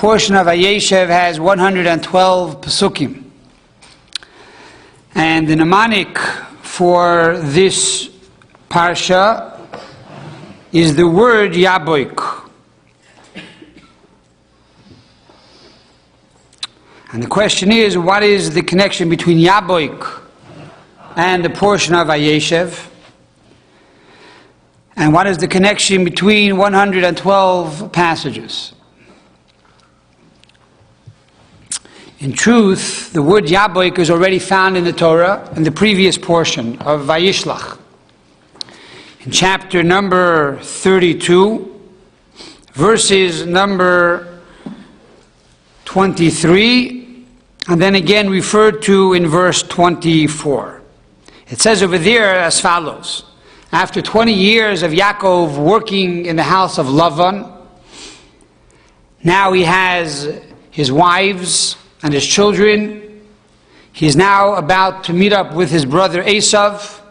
portion of Vayeishev has 112 pasukim. And the mnemonic for this Parsha is the word Yaabok. And the question is, what is the connection between Yaabok and the portion of Vayeishev? And what is the connection between 112 passages? In truth, the word Yaabok is already found in the Torah in the previous portion of Vayishlach. In chapter number 32, verses number 23, and then again referred to in verse 24. It says over there as follows: after 20 years of Yaakov working in the house of Lavan, now he has his wives and his children. He is now about to meet up with his brother Esav,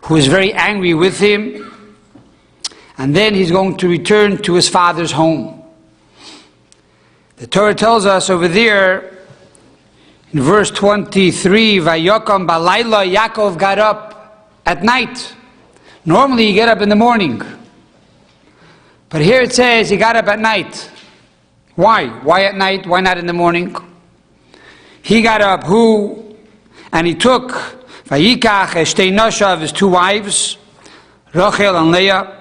who is very angry with him, and then he's going to return to his father's home. The Torah tells us over there in verse 23, Vayokam balayla, Yaakov got up at night. Normally you get up in the morning, but here it says he got up at night. Why? Why at night? Why not in the morning? He got up, who? And he took Vayikach eshtei noshav, his two wives, Rachel and Leah,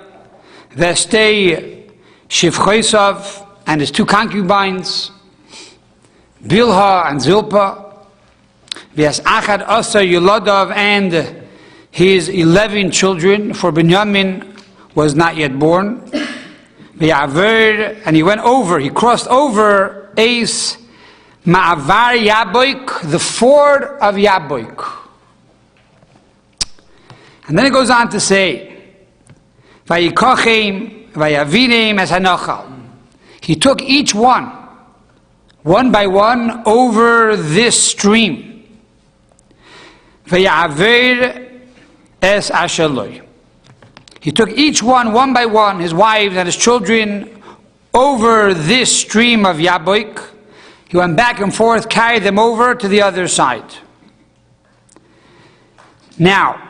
Vestei shivchosav, and his two concubines, Bilhah and Zilpah, Vias achad asa yuladav, and his 11 children, for Benjamin was not yet born. V'yaver, and he went over, he crossed over Eis Ma'avar Yaabok, the ford of Yaabok. And then it goes on to say, Vayikochem, Vayavinem as Hanochal. He took each one by one, over this stream. Vayaver es ashaloi. He took each one by one, his wives and his children, over this stream of Yaabok. He went back and forth, carried them over to the other side. Now,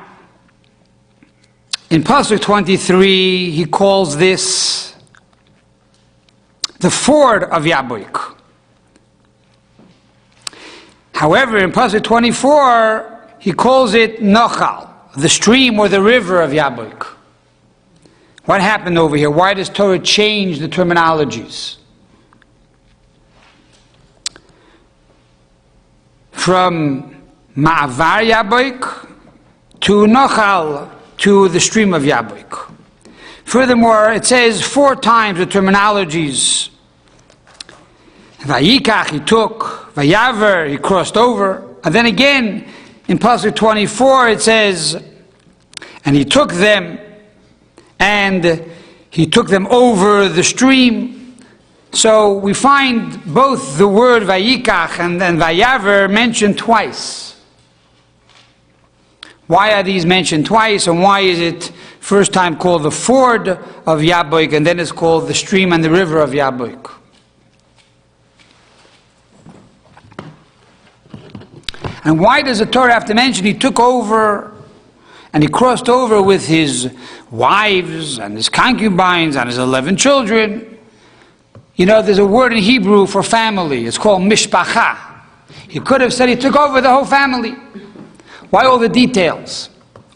in Pasuk 23, he calls this the ford of Yaabok. However, in Pasuk 24, he calls it Nochal, the stream or the river of Yaabok. What happened over here? Why does Torah change the terminologies? From Ma'avar Yaabok to Nochal, to the stream of Yaabok. Furthermore, it says 4 times the terminologies. Vayikach, he took. Vayaver, he crossed over. And then again, in Pasuk 24, it says, and he took them, and he took them over the stream. So we find both the word Vayikach and Vayaver mentioned twice. Why are these mentioned twice, and why is it first time called the ford of Yaabok, and then it's called the stream and the river of Yaabok? And why does the Torah have to mention he took over and he crossed over with his wives and his concubines and his 11 children? You know, there's a word in Hebrew for family. It's called mishpacha. He could have said he took over the whole family. Why all the details?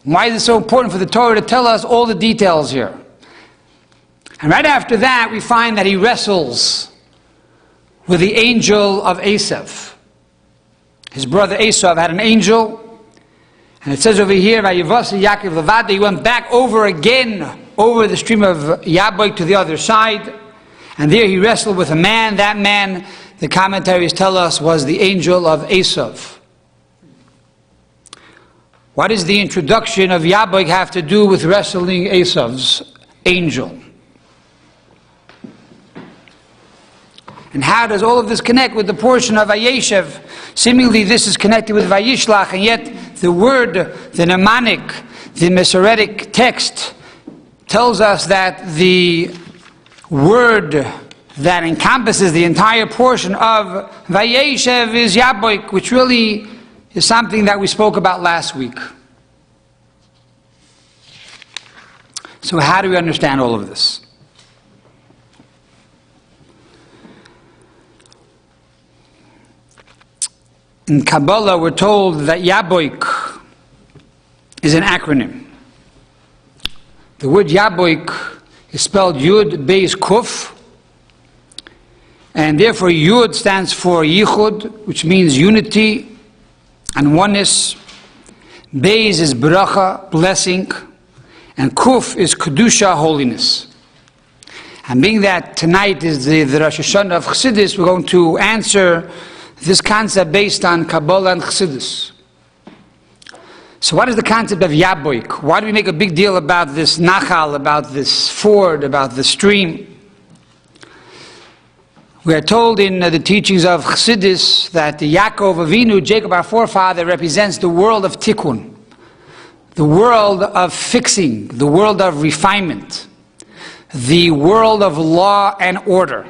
Why is it so important for the Torah to tell us all the details here? And right after that, we find that he wrestles with the angel of Esav. His brother Esav had an angel, and it says over here, Vayivasi Yaakov Levada, he went back over again, over the stream of Yaabok to the other side, and there he wrestled with a man. That man, the commentaries tell us, was the angel of Esav. What does the introduction of Yaabok have to do with wrestling Esav's angel? And how does all of this connect with the portion of Vayeishev? Seemingly this is connected with Vayishlach, and yet the word, the mnemonic, the Masoretic text tells us that the word that encompasses the entire portion of Vayeishev is Yaabok, which really is something that we spoke about last week. So how do we understand all of this? In Kabbalah, we're told that Yaabok is an acronym. The word Yaabok is spelled Yud, Beis, Kuf, and therefore Yud stands for Yichud, which means unity and oneness. Beis is Bracha, blessing, and Kuf is Kedusha, holiness. And being that tonight is the Rosh Hashanah of Chassidus, we're going to answer this concept based on Kabbalah and Chassidus. So what is the concept of Yaabok? Why do we make a big deal about this Nachal, about this ford, about the stream? We are told in the teachings of Chassidus that the Yaakov Avinu, Jacob our forefather, represents the world of tikkun, the world of fixing, the world of refinement, the world of law and order.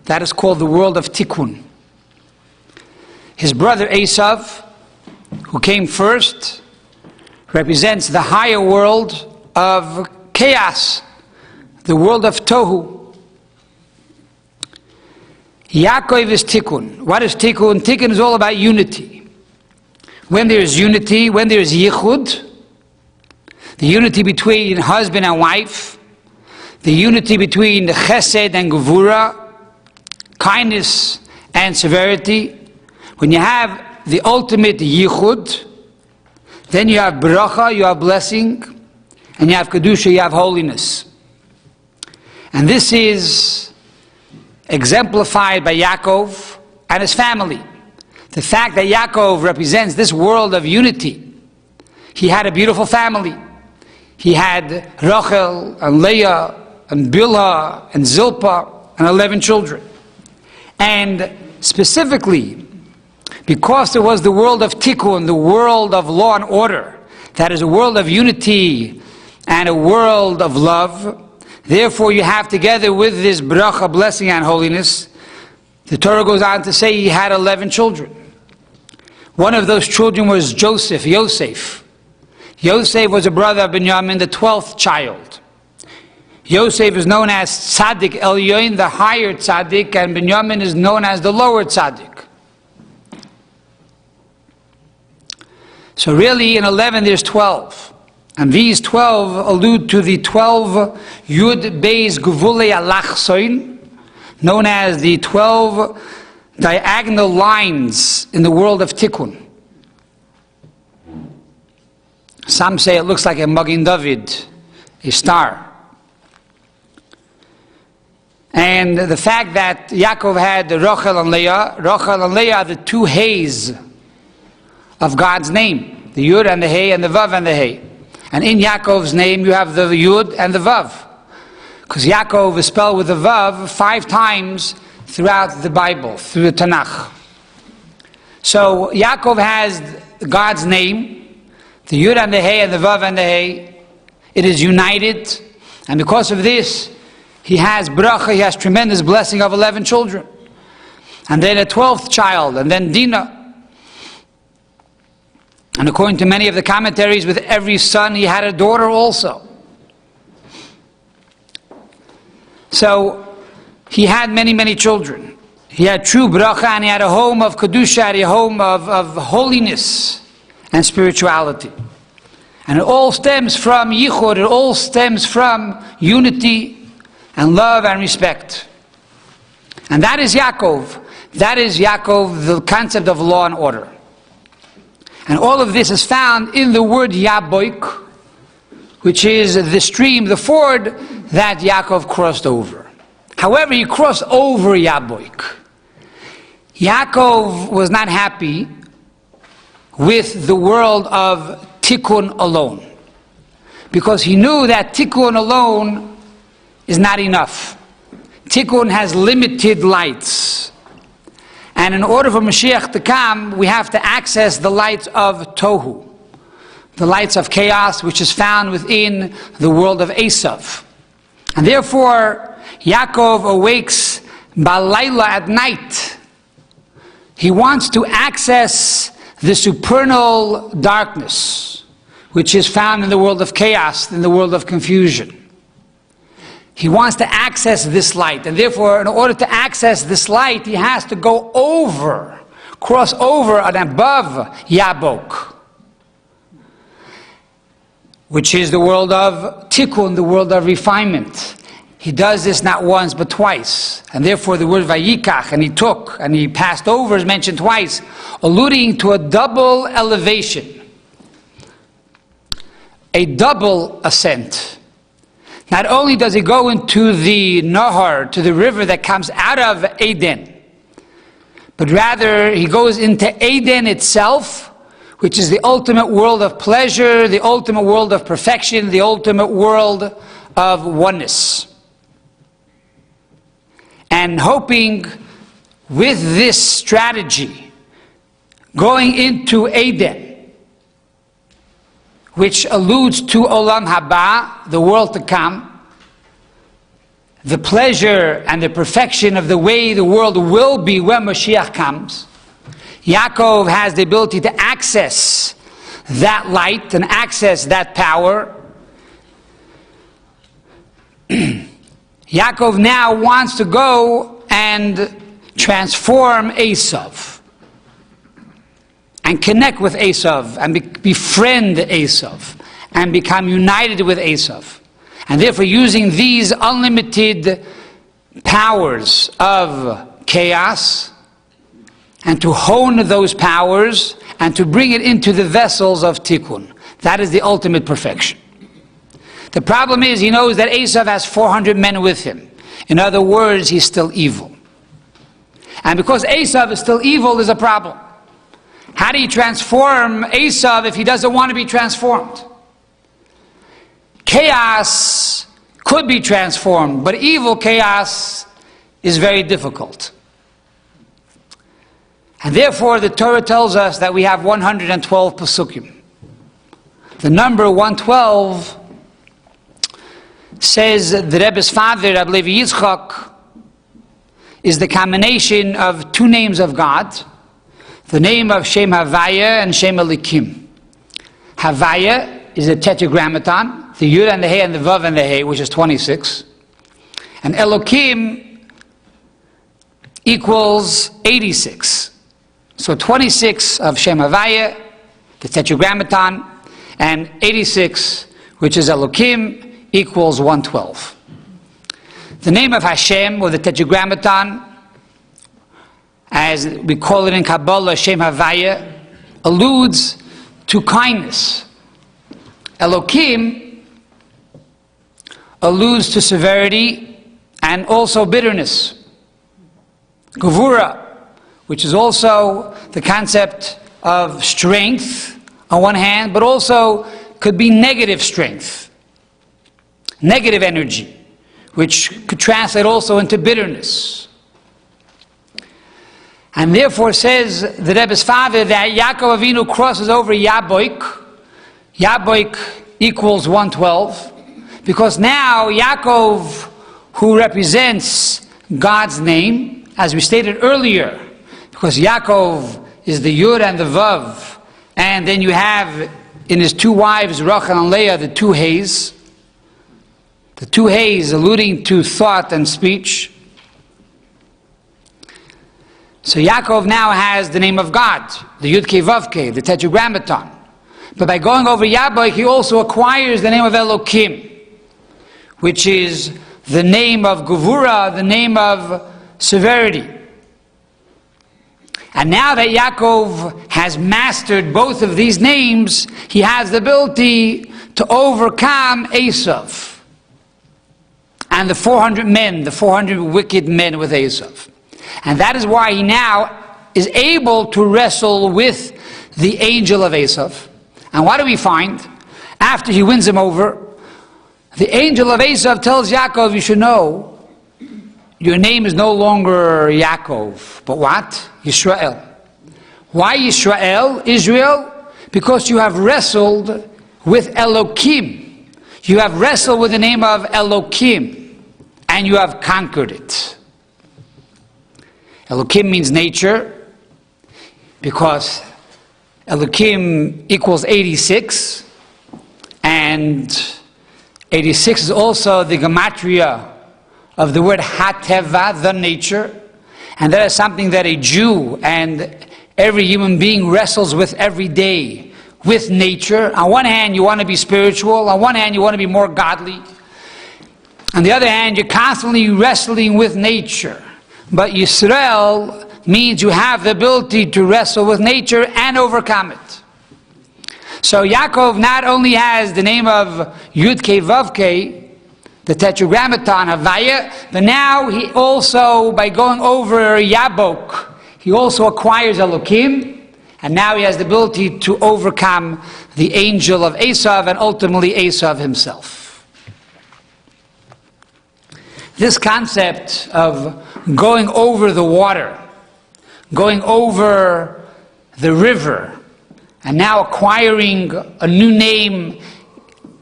That is called the world of tikkun. His brother Esav, who came first, represents the higher world of chaos, the world of tohu. Yaakov is tikkun. What is tikkun? Tikkun is all about unity. When there is unity, when there is yichud, the unity between husband and wife, the unity between the chesed and gevura, kindness and severity. When you have the ultimate yichud, then you have bracha, you have blessing, and you have kedusha, you have holiness. And this is exemplified by Yaakov and his family. The fact that Yaakov represents this world of unity. He had a beautiful family. He had Rachel and Leah and Bilhah and Zilpah and 11 children. And specifically, because there was the world of tikkun, the world of law and order, that is a world of unity and a world of love, therefore you have together with this bracha, blessing and holiness, the Torah goes on to say he had 11 children. One of those children was Yosef. Yosef was a brother of Binyamin, the 12th child. Yosef is known as Tzaddik Elyon, the higher Tzaddik, and Binyamin is known as the lower Tzaddik. So really in 11 there's 12. And these 12 allude to the 12 Yud Beis Gevulei Alachsoin, known as the 12 diagonal lines in the world of Tikkun. Some say it looks like a Magen David, a star. And the fact that Yaakov had Rachel and Leah are the two Heys of God's name, the Yud and the Hey and the Vav and the Hey. And in Yaakov's name you have the Yud and the Vav, because Yaakov is spelled with the Vav 5 times throughout the Bible, through the Tanakh. So Yaakov has God's name, the Yud and the Hey and the Vav and the Hey. It is united, and because of this he has bracha, he has tremendous blessing of 11 children. And then a 12th child, and then Dinah. And according to many of the commentaries, with every son he had a daughter also. So he had many, many children. He had true bracha, and he had a home of kedusha, a home of holiness and spirituality. And it all stems from yichud, it all stems from unity and love and respect. And that is Yaakov. That is Yaakov, the concept of law and order. And all of this is found in the word Yaabok, which is the stream, the ford that Yaakov crossed over. However, he crossed over Yaabok. Yaakov was not happy with the world of tikkun alone, because he knew that tikkun alone is not enough. Tikkun has limited lights. And in order for Mashiach to come, we have to access the lights of Tohu, the lights of chaos, which is found within the world of Esav. And therefore, Yaakov awakes Balayla, at night, he wants to access the supernal darkness, which is found in the world of chaos, in the world of confusion. He wants to access this light, and therefore, in order to access this light, he has to go over, cross over and above Yaabok, which is the world of tikkun, the world of refinement. He does this not once but twice, and therefore the word vayikach, and he took, and he passed over, is mentioned twice, alluding to a double elevation, a double ascent. Not only does he go into the Nahar, to the river that comes out of Eden, but rather he goes into Eden itself, which is the ultimate world of pleasure, the ultimate world of perfection, the ultimate world of oneness. And hoping with this strategy, going into Eden, which alludes to Olam Haba, the world to come, the pleasure and the perfection of the way the world will be when Mashiach comes. Yaakov has the ability to access that light and access that power. Yaakov now wants to go and transform Esav, and connect with Esav, and befriend Esav, and become united with Esav. And therefore, using these unlimited powers of chaos, and to hone those powers, and to bring it into the vessels of tikkun. That is the ultimate perfection. The problem is, he knows that Esav has 400 men with him. In other words, he's still evil. And because Esav is still evil, there's a problem. How do you transform Esav if he doesn't want to be transformed? Chaos could be transformed, but evil chaos is very difficult. And therefore, the Torah tells us that we have 112 pasukim. The number 112 says the Rebbe's father, Rabbi Yitzchak, is the combination of two names of God, the name of Shem Havaya and Shem Elikim. Havaya is a tetragrammaton, the Yud and the He and the Vav and the He, which is 26. And Elokim equals 86. So 26 of Shem Havaya, the tetragrammaton, and 86, which is Elokim, equals 112. The name of Hashem, or the tetragrammaton, as we call it in Kabbalah, Shem Havaya, alludes to kindness. Elokim alludes to severity and also bitterness. Gevura, which is also the concept of strength on one hand, but also could be negative strength, negative energy, which could translate also into bitterness. And therefore says the Rebbe's father that Yaakov Avinu crosses over Yaabok. Yaabok equals 112, because now Yaakov, who represents God's name, as we stated earlier, because Yaakov is the Yud and the Vav, and then you have in his two wives, Rachel and Leah, the two Heys. The two Heys alluding to thought and speech. So Yaakov now has the name of God, the Yud-Kei Vav-Kei, the tetragrammaton. But by going over Yaabok, he also acquires the name of Elokim, which is the name of Gevura, the name of severity. And now that Yaakov has mastered both of these names, he has the ability to overcome Esav and the 400 men, the 400 wicked men with Esav. And that is why he now is able to wrestle with the angel of Esav. And what do we find? After he wins him over, the angel of Esav tells Yaakov, you should know, your name is no longer Yaakov, but what? Yisrael. Why Yisrael? Israel? Because you have wrestled with Elokim. You have wrestled with the name of Elokim, and you have conquered it. Elokim means nature, because Elokim equals 86, and 86 is also the gematria of the word hateva, the nature, and that is something that a Jew and every human being wrestles with every day, with nature. On one hand, you want to be spiritual. On one hand, you want to be more godly. On the other hand, you're constantly wrestling with nature. But Yisrael means you have the ability to wrestle with nature and overcome it. So Yaakov not only has the name of Yud-Kei Vav-Kei, the tetragrammaton Havaya, but now he also, by going over Yaabok, he also acquires Elokim, and now he has the ability to overcome the angel of Esav and ultimately Esav himself. This concept of going over the water, going over the river, and now acquiring a new name,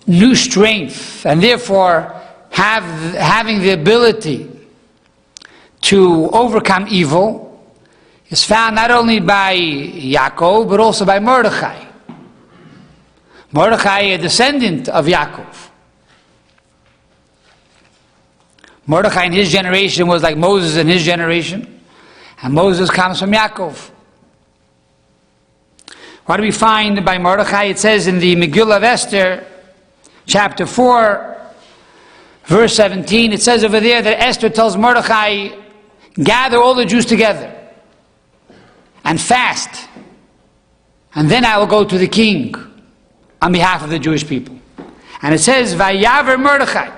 new strength, and therefore having the ability to overcome evil, is found not only by Yaakov, but also by Mordechai. Mordechai, a descendant of Yaakov. Mordechai in his generation was like Moses in his generation, and Moses comes from Yaakov. What do we find by Mordechai? It says in the Megillah of Esther, chapter 4, verse 17, it says over there that Esther tells Mordechai, gather all the Jews together and fast, and then I will go to the king on behalf of the Jewish people. And it says, Vayaver Mordechai.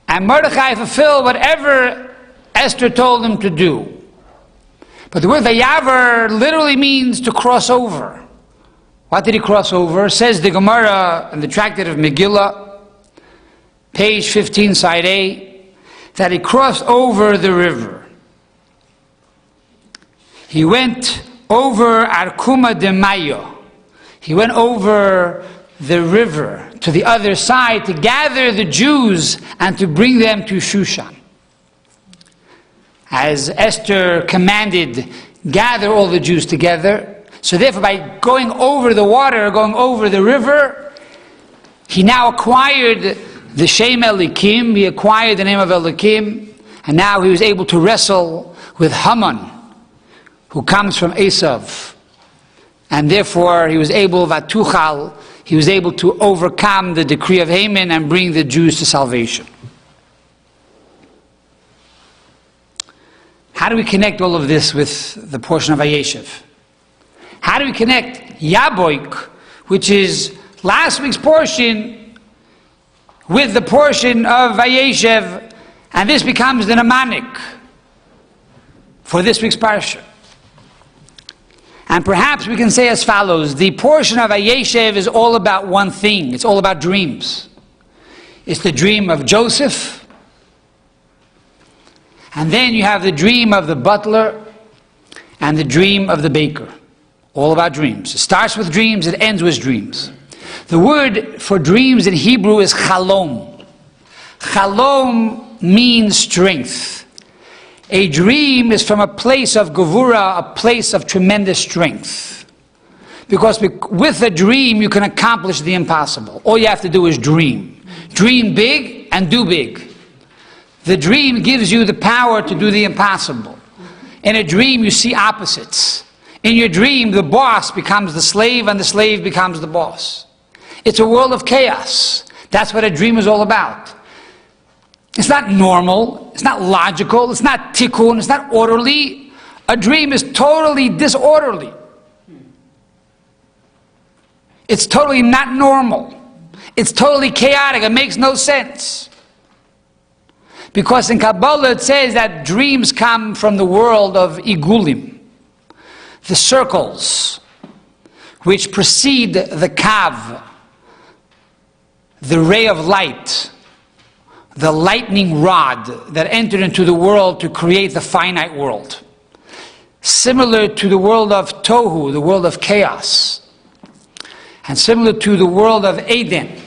And Mordechai fulfilled whatever Esther told him to do. But the word Vayaver literally means to cross over. What did he cross over? Says the Gemara in the tractate of Megillah, page 15, side A, that he crossed over the river. He went over Arkuma de Mayo. He went over the river to the other side to gather the Jews and to bring them to Shushan. As Esther commanded, gather all the Jews together. So therefore, by going over the water, going over the river, he now acquired the Shem Elikim, he acquired the name of Elikim, and now he was able to wrestle with Haman, who comes from Esav. And therefore, he was able, Vatuchal, he was able to overcome the decree of Haman and bring the Jews to salvation. How do we connect all of this with the portion of Vayeishev? How do we connect Yaabok, which is last week's portion, with the portion of Vayeishev, and this becomes the mnemonic for this week's Parsha? And perhaps we can say as follows: the portion of Vayeishev is all about one thing. It's all about dreams. It's the dream of Joseph, and then you have the dream of the butler and the dream of the baker. All about dreams. It starts with dreams, it ends with dreams. The word for dreams in Hebrew is chalom. Chalom means strength. A dream is from a place of gevura, a place of tremendous strength. Because with a dream you can accomplish the impossible. All you have to do is dream. Dream big and do big. The dream gives you the power to do the impossible. In a dream you see opposites. In your dream, the boss becomes the slave and the slave becomes the boss. It's a world of chaos. That's what a dream is all about. It's not normal, it's not logical, it's not tikkun, it's not orderly. A dream is totally disorderly. It's totally not normal. It's totally chaotic, it makes no sense. Because in Kabbalah it says that dreams come from the world of igulim. The circles which precede the kav, the ray of light, the lightning rod that entered into the world to create the finite world. Similar to the world of tohu, the world of chaos, and similar to the world of Eden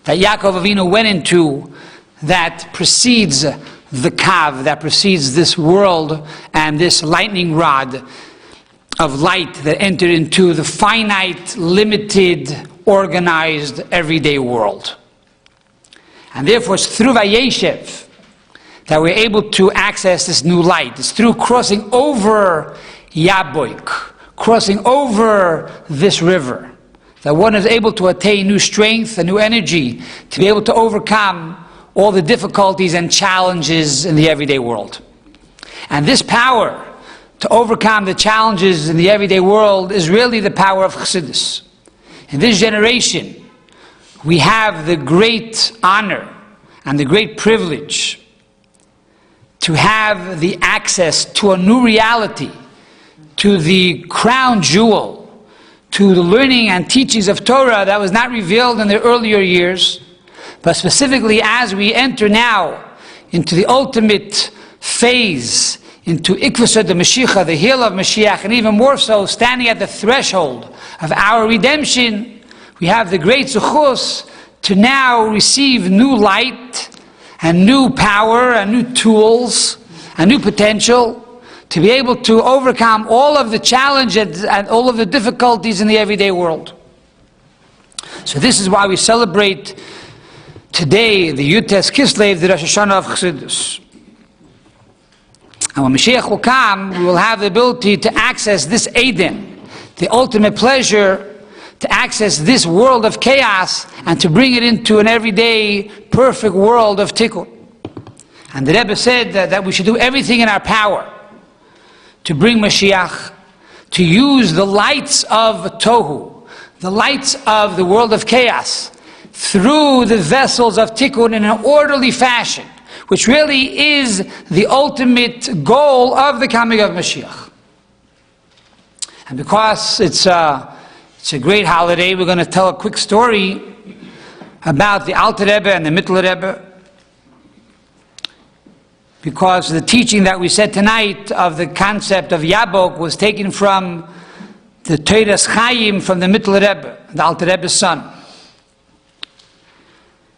that Yaakov Avinu went into, that precedes the kav that precedes this world and this lightning rod of light that entered into the finite, limited, organized, everyday world. And therefore it's through Vayeishev that we're able to access this new light. It's through crossing over Yaabok, crossing over this river, that one is able to attain new strength and new energy to be able to overcome all the difficulties and challenges in the everyday world. And this power to overcome the challenges in the everyday world is really the power of Chassidus. In this generation, we have the great honor and the great privilege to have the access to a new reality, to the crown jewel, to the learning and teachings of Torah that was not revealed in the earlier years, but specifically as we enter now into the ultimate phase, into Ikvasad the Mashiach, the hill of Mashiach, and even more so, standing at the threshold of our redemption, we have the great zechus to now receive new light and new power and new tools and new potential to be able to overcome all of the challenges and all of the difficulties in the everyday world. So this is why we celebrate today the Yutes Kislev, the Rosh Hashanah of Chassidus. And when Mashiach will come, we will have the ability to access this Eden, the ultimate pleasure, to access this world of chaos and to bring it into an everyday perfect world of tikkun. And the Rebbe said that we should do everything in our power to bring Mashiach, to use the lights of Tohu, the lights of the world of chaos, through the vessels of tikkun in an orderly fashion, which really is the ultimate goal of the coming of Mashiach. And because it's a great holiday, we're going to tell a quick story about the Alter Rebbe and the Mittler Rebbe, because the teaching that we said tonight of the concept of Yaabok was taken from the Torah's Chaim from the Mittler Rebbe, the Alter Rebbe's son.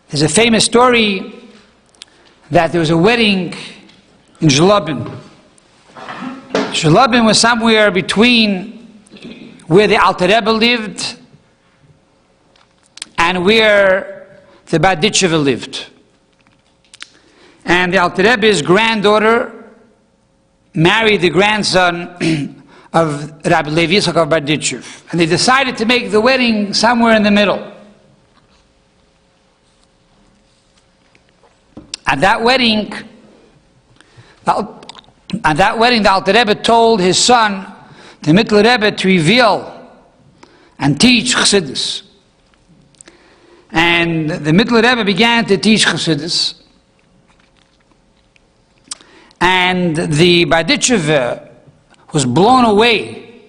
There's a famous story that there was a wedding in Shlobin. Shlobin was somewhere between where the Alter Rebbe lived and where the Berditchever lived. And the Alter Rebbe's granddaughter married the grandson of Rabbi Levi Yitzchak of Berditchev. And they decided to make the wedding somewhere in the middle. At that wedding, the Alter Rebbe told his son, the Mittler Rebbe, to reveal and teach Chassidus. And the Mittler Rebbe began to teach Chassidus. And the Berditchever was blown away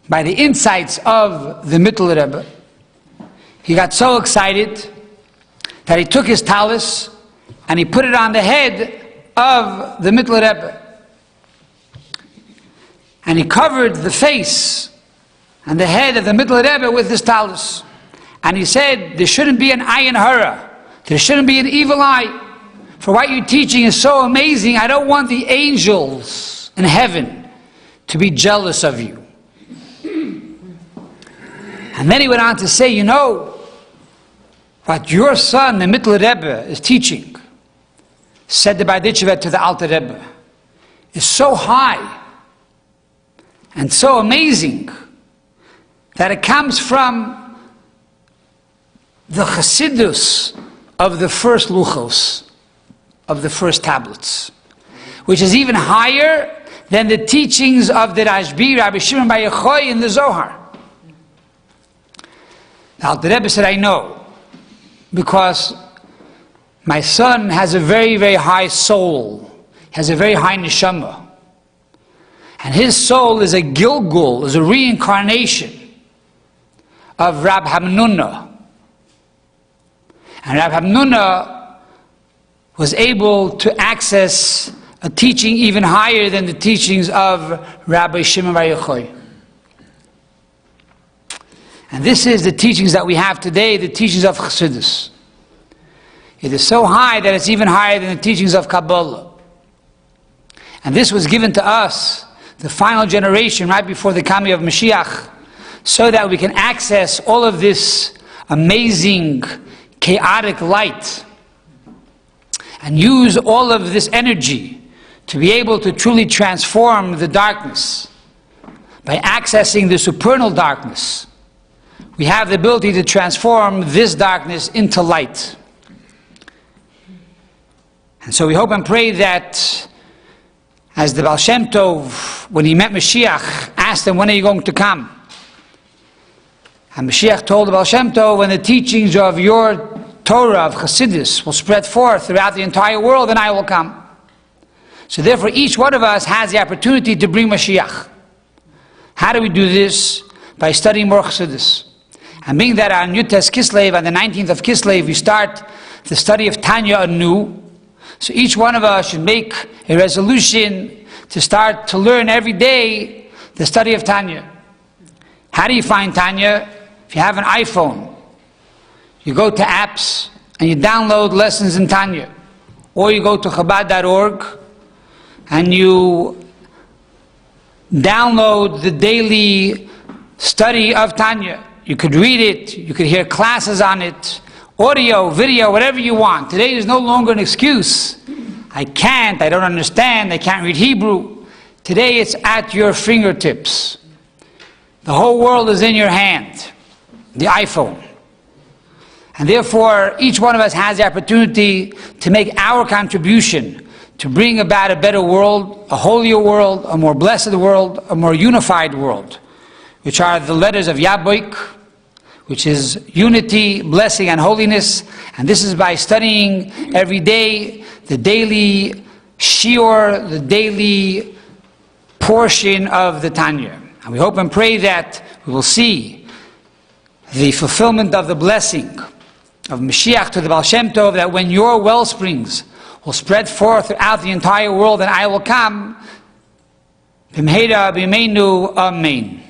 by the insights of the Mittler Rebbe. He got so excited that he took his talus and he put it on the head of the Mittler Rebbe. And he covered the face and the head of the Mittler Rebbe with his talus. And he said, there shouldn't be an ayin hara. There shouldn't be an evil eye. For what you're teaching is so amazing, I don't want the angels in heaven to be jealous of you. And then he went on to say, you know, what your son, the Mittler Rebbe, is teaching, said the Berditchever to the Alter Rebbe, is so high and so amazing that it comes from the Chassidus of the first luchos, of the first tablets, which is even higher than the teachings of the Rashbi, Rabbi Shimon Bar Yochai in the Zohar. The Alter Rebbe said, I know, because my son has a very, very high soul, has a very high neshama. And his soul is a Gilgul, is a reincarnation of Rab Hamnuna. And Rab Hamnuna was able to access a teaching even higher than the teachings of Rabbi Shimon Bar Yochai. And this is the teachings that we have today, the teachings of Chassidus. It is so high that it's even higher than the teachings of Kabbalah. And this was given to us, the final generation, right before the coming of Mashiach, so that we can access all of this amazing, chaotic light and use all of this energy to be able to truly transform the darkness. By accessing the supernal darkness, we have the ability to transform this darkness into light. And so we hope and pray that as the Baal Shem Tov, when he met Mashiach, asked him, when are you going to come? And Mashiach told the Baal Shem Tov, when the teachings of your Torah, of Chassidus, will spread forth throughout the entire world, then I will come. So therefore, each one of us has the opportunity to bring Mashiach. How do we do this? By studying more Chassidus. And being that on Yutes Kislev, on the 19th of Kislev, we start the study of Tanya anew. So each one of us should make a resolution to start to learn every day the study of Tanya. How do you find Tanya? If you have an iPhone, you go to apps and you download lessons in Tanya. Or you go to Chabad.org and you download the daily study of Tanya. You could read it, you could hear classes on it, audio, video, whatever you want. Today is no longer an excuse. I don't understand, I can't read Hebrew. Today it's at your fingertips. The whole world is in your hand, the iPhone. And therefore, each one of us has the opportunity to make our contribution to bring about a better world, a holier world, a more blessed world, a more unified world, which are the letters of Yaabok, which is unity, blessing, and holiness. And this is by studying every day the daily shiur, the daily portion of the Tanya. And we hope and pray that we will see the fulfillment of the blessing of Mashiach to the Baal Shem Tov, that when your well springs will spread forth throughout the entire world, and I will come. B'mheira b'meinu, amen.